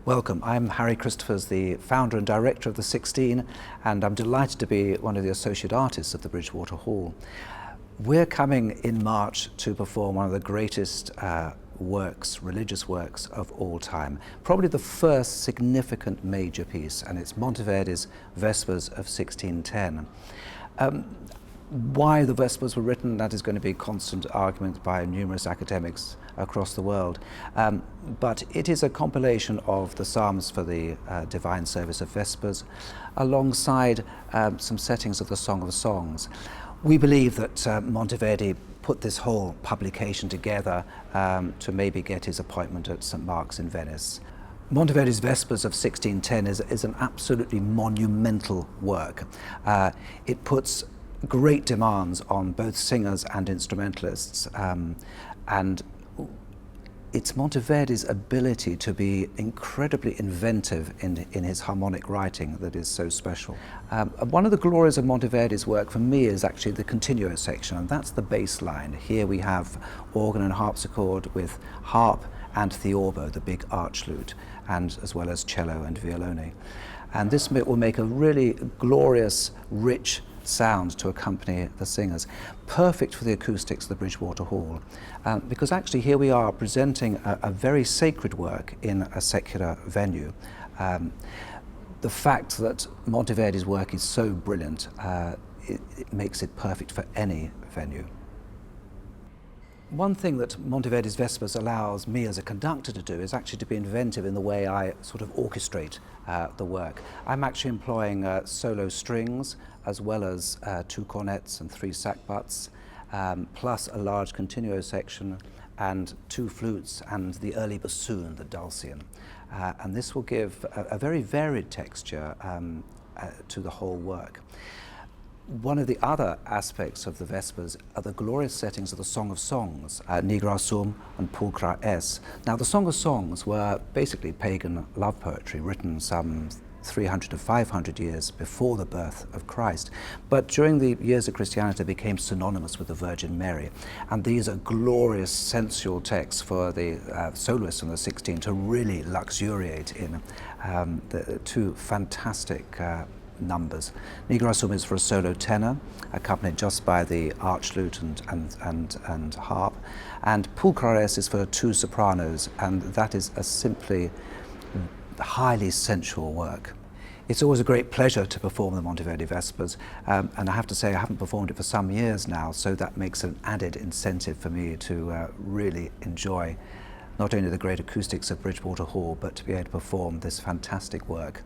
Welcome. I'm Harry Christophers, the founder and director of the 16, and I'm delighted to be one of the associate artists of the Bridgewater Hall. We're coming in March to perform one of the greatest religious works of all time. Probably the first significant major piece, and it's Monteverdi's Vespers of 1610. Why the Vespers were written, that is going to be a constant argument by numerous academics across the world. But it is a compilation of the Psalms for the Divine Service of Vespers, alongside some settings of the Song of Songs. We believe that Monteverdi put this whole publication together to maybe get his appointment at St. Mark's in Venice. Monteverdi's Vespers of 1610 is an absolutely monumental work. It puts great demands on both singers and instrumentalists, and it's Monteverdi's ability to be incredibly inventive in his harmonic writing that is so special. One of the glories of Monteverdi's work for me is actually the continuo section, and that's the bass line. Here we have organ and harpsichord with harp and theorbo, the big arch lute, and as well as cello and violone. And this will make a really glorious, rich sound to accompany the singers. Perfect for the acoustics of the Bridgewater Hall, because actually here we are presenting a very sacred work in a secular venue. The fact that Monteverdi's work is so brilliant, it makes it perfect for any venue. One thing that Monteverdi's Vespers allows me as a conductor to do is actually to be inventive in the way I sort of orchestrate the work. I'm actually employing solo strings as well as 2 cornets and 3 sackbuts, plus a large continuo section and 2 flutes and the early bassoon, the dulcian. And this will give a very varied texture to the whole work. One of the other aspects of the Vespers are the glorious settings of the Song of Songs, Nigra Sum and Pulchra Es. Now, the Song of Songs were basically pagan love poetry written some 300 to 500 years before the birth of Christ, but during the years of Christianity became synonymous with the Virgin Mary. And these are glorious sensual texts for the soloists in the 16 to really luxuriate in. The 2 fantastic numbers. Nigra Sum is for a solo tenor, accompanied just by the arch lute and harp, and Pulchra Es is for 2 sopranos, and that is a simply highly sensual work. It's always a great pleasure to perform the Monteverdi Vespers, and I have to say I haven't performed it for some years now, so that makes an added incentive for me to really enjoy not only the great acoustics of Bridgewater Hall, but to be able to perform this fantastic work